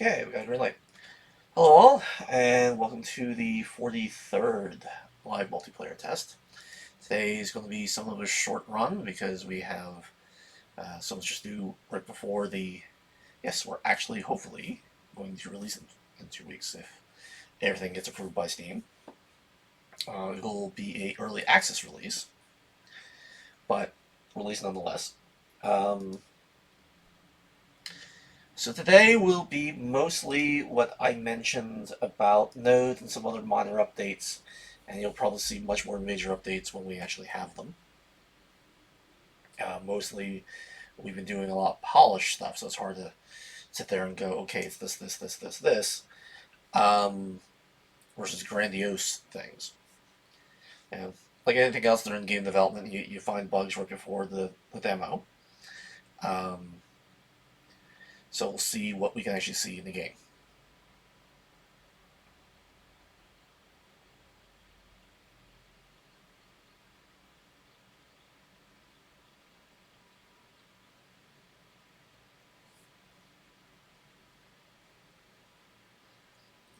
Okay, we got a green light. Hello all, and welcome to the 43rd live multiplayer test. Today is going to be somewhat of a short run because we have so much to do right before the... Yes, we're actually, hopefully, going to release it in 2 weeks if everything gets approved by Steam. It will be a early access release, but release nonetheless. So today will be mostly what I mentioned about Node and some other minor updates, and you'll probably see much more major updates when we actually have them. Mostly, we've been doing a lot of polished stuff, so it's hard to sit there and go, okay, it's this, versus grandiose things. And like anything else during game development, you find bugs right before the demo. So we'll see what we can actually see in the game.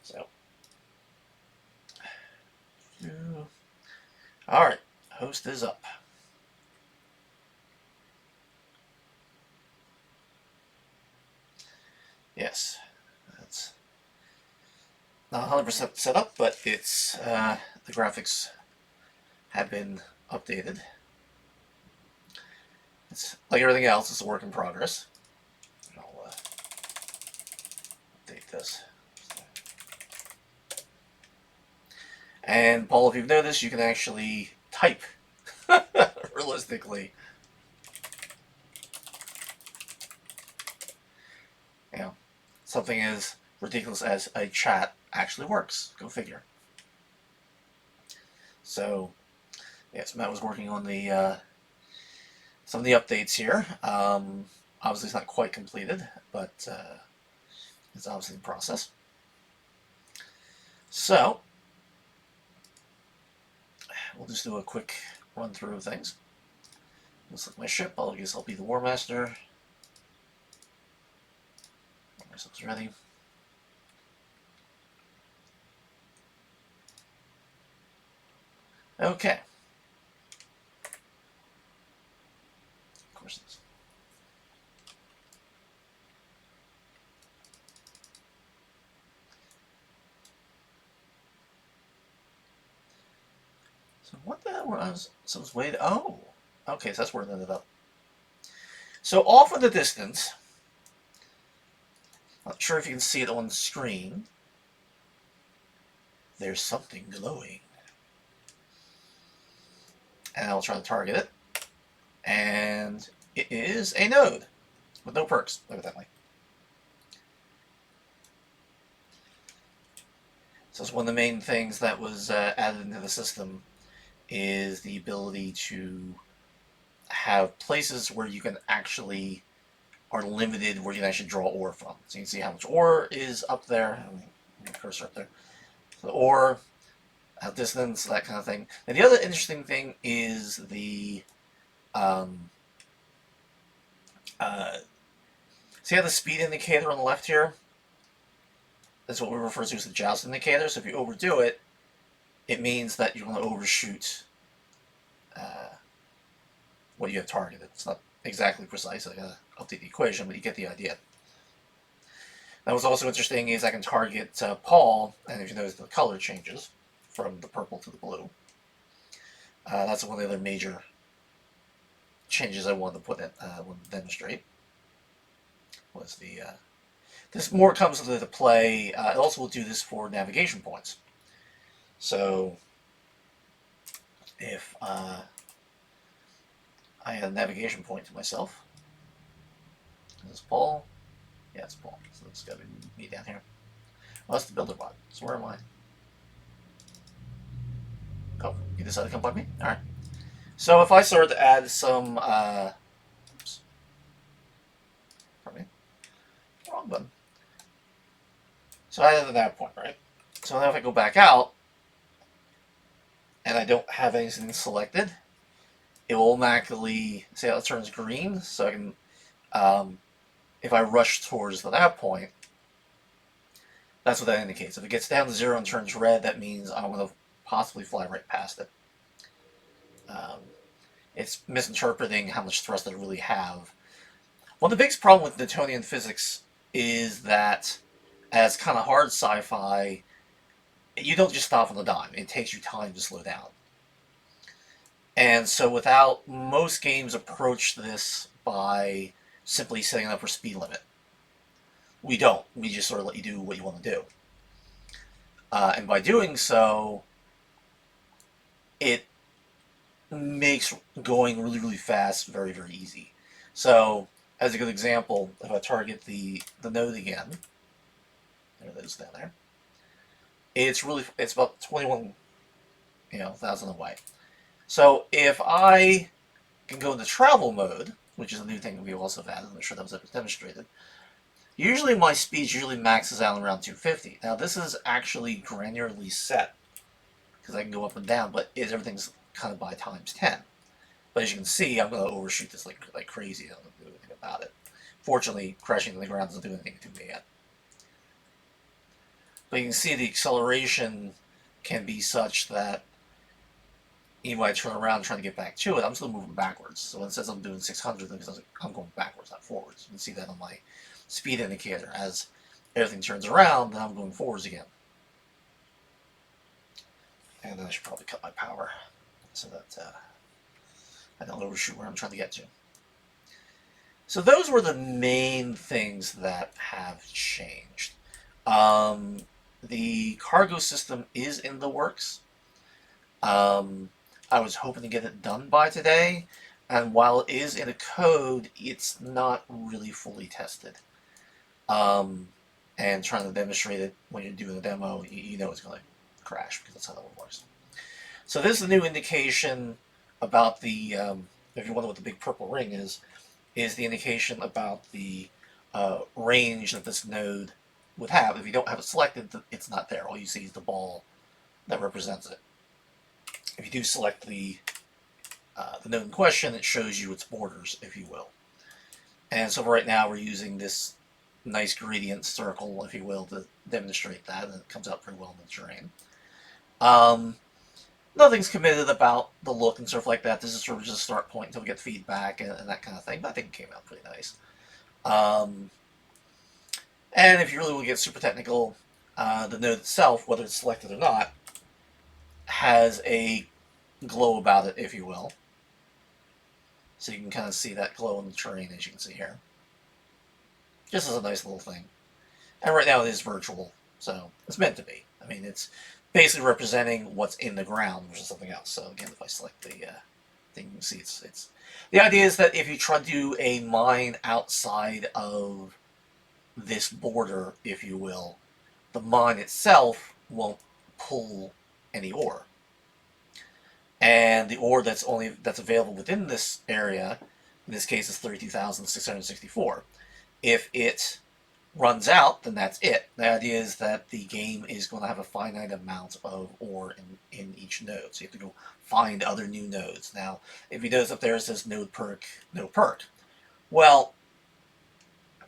So, all right, host is up. Yes, that's not 100% set up, but it's the graphics have been updated. It's like everything else; it's a work in progress. I'll update this. And Paul, if you've noticed, you can actually type realistically. You know, something as ridiculous as a chat actually works. Go figure. So, yes, Matt was working on the some of the updates here. Obviously, it's not quite completed, but it's obviously in process. So, we'll just do a quick run through of things. We'll select my ship. I guess I'll be the War Master. Get ourselves ready. Okay. Of course it is. So what the hell was... So it's way... Oh! Okay, so that's where it ended up. So off in the distance, not sure if you can see it on the screen, there's something glowing. And I'll try to target it. And it is a node with no perks, evidently. So it's one of the main things that was added into the system is the ability to have places where you can actually are limited where you can actually draw ore from. So you can see how much ore is up there. Let me cursor up there. So the ore, distance, that kind of thing. And the other interesting thing is the see how the speed indicator on the left here? That's what we refer to as the joust indicator. So if you overdo it, it means that you're going to overshoot what you have targeted. It's not exactly precise. I gotta update the equation, but you get the idea. Now what's also interesting is I can target Paul, and if you notice the color changes from the purple to the blue. That's one of the other major changes I wanted to put in, wanted to demonstrate. Was the this more comes into play. It also will do this for navigation points. So if I had a navigation point to myself, is this Paul? Yeah, it's Paul. So it's got to be me down here. Well, that's the builder bot. So where am I? Oh, you decided to come plug me? Alright. So if I started to add some... oops. Pardon me. Wrong button. So I added that point, right? So now if I go back out, and I don't have anything selected, it will automatically... See how it turns green? So I can... if I rush towards that point, That's what that indicates. If it gets down to 0 and turns red, that means I'm going to possibly fly right past it. It's misinterpreting how much thrust I really have. One of the biggest problem with Newtonian physics is that, as kind of hard sci-fi, you don't just stop on the dime. It takes you time to slow down. And so without, most games approach this by simply setting up for speed limit. We don't. We just sort of let you do what you want to do. And by doing so, it makes going really, really fast very, very easy. So, as a good example, if I target the node again, there it is down there, it's about 21,000 away. So if I can go into travel mode, which is a new thing that we also have added, I'm sure that was demonstrated, usually my speed usually maxes out around 250. Now this is actually granularly set, because I can go up and down, but everything's kind of by times 10. But as you can see, I'm going to overshoot this like crazy. I don't do anything about it. Fortunately, crashing to the ground doesn't do anything to me yet. But you can see the acceleration can be such that even when I turn around trying to get back to it, I'm still moving backwards. So when it says I'm doing 600, I'm going backwards, not forwards. You can see that on my speed indicator. As everything turns around, then I'm going forwards again. And then I should probably cut my power so that I don't overshoot where I'm trying to get to. So those were the main things that have changed. The cargo system is in the works. I was hoping to get it done by today, and while it is in a code, it's not really fully tested. And trying to demonstrate it when you're doing a demo, you know it's going to crash, because that's how that one works. So this is a new indication about the, if you wonder what the big purple ring is the indication about the range that this node would have. If you don't have it selected, it's not there. All you see is the ball that represents it. If you do select the node in question, it shows you its borders, if you will. And so right now we're using this nice gradient circle, if you will, to demonstrate that, and it comes out pretty well in the terrain. Nothing's committed about the look and stuff like that. This is sort of just a start point until we get feedback and that kind of thing, but I think it came out pretty nice. And if you really want to get super technical, the node itself, whether it's selected or not, has a glow about it, if you will. So you can kind of see that glow in the terrain, as you can see here. Just as a nice little thing. And right now it is virtual, so it's meant to be. I mean, it's basically representing what's in the ground, which is something else. So again, if I select the thing, you can see it's... The idea is that if you try to do a mine outside of this border, if you will, the mine itself won't pull any ore. And the ore that's available within this area, in this case is 32,664. If it runs out, then that's it. The idea is that the game is going to have a finite amount of ore in each node. So you have to go find other new nodes. Now, if you notice up there it says node perk, no perk. Well,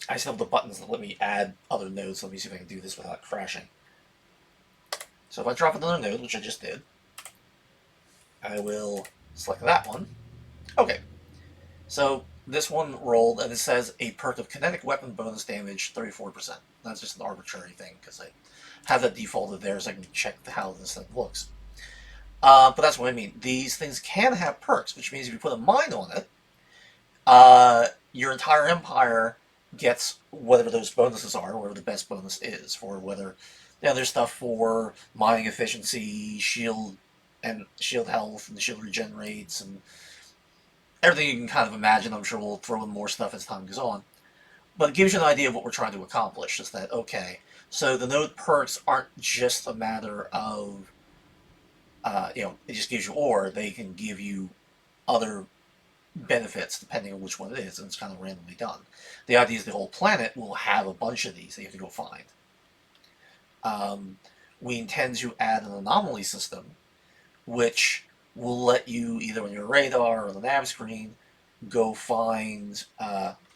I still have the buttons that let me add other nodes. Let me see if I can do this without crashing. So if I drop another node, which I just did, I will select that one. Okay. So this one rolled, and it says a perk of kinetic weapon bonus damage 34%. That's just an arbitrary thing, because I have that defaulted there so I can check how this thing looks. But that's what I mean. These things can have perks, which means if you put a mine on it, your entire empire gets whatever those bonuses are, whatever the best bonus is, for whether, there's stuff for mining efficiency, shield health, and the shield regenerates, and everything you can kind of imagine. I'm sure we'll throw in more stuff as time goes on. But it gives you an idea of what we're trying to accomplish, is that, okay, so the node perks aren't just a matter of, it just gives you ore. They can give you other benefits depending on which one it is, and it's kind of randomly done. The idea is the whole planet will have a bunch of these that you have to go find. We intend to add an anomaly system, which will let you, either on your radar or on the nav screen, go find,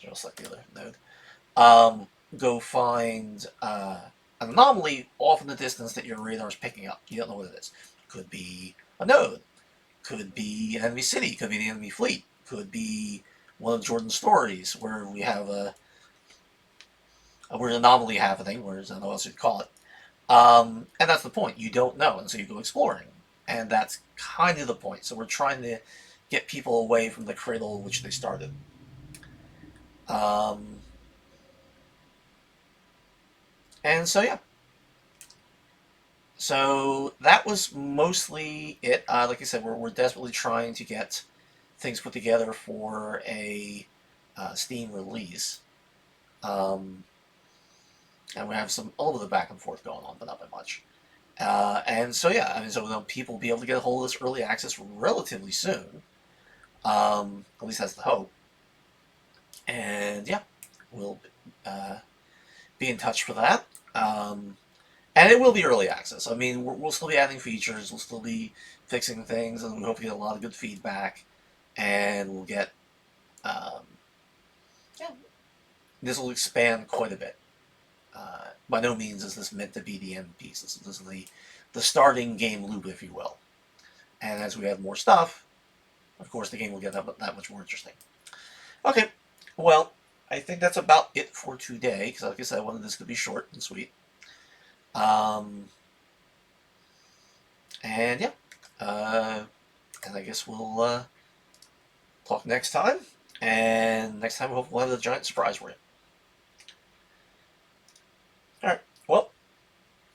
just like the other node, go find an anomaly off in the distance that your radar is picking up. You don't know what it is. Could be a node. Could be an enemy city. Could be the enemy fleet. Could be one of Jordan's stories where we have where an anomaly happening, where I don't know what else you'd call it. And that's the point. You don't know, and so you go exploring. And that's kind of the point. So we're trying to get people away from the cradle in which they started. And so, yeah. So that was mostly it. Like I said, we're desperately trying to get things put together for a Steam release. And we have some a little bit of back and forth going on, but not by much. And so, yeah, I mean, so people will be able to get a hold of this early access relatively soon. At least that's the hope. And yeah, we'll be in touch for that. And it will be early access. I mean, we'll still be adding features, we'll still be fixing things, and we hope to get a lot of good feedback. And we'll get, yeah, this will expand quite a bit. By no means is this meant to be the end piece. This is the starting game loop, if you will. And as we add more stuff, of course, the game will get that much more interesting. Okay, well, I think that's about it for today, because like I said, I wanted this to be short and sweet. And yeah, and I guess we'll talk next time. And next time, we'll have a giant surprise for you. All right, well,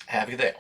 have a good day.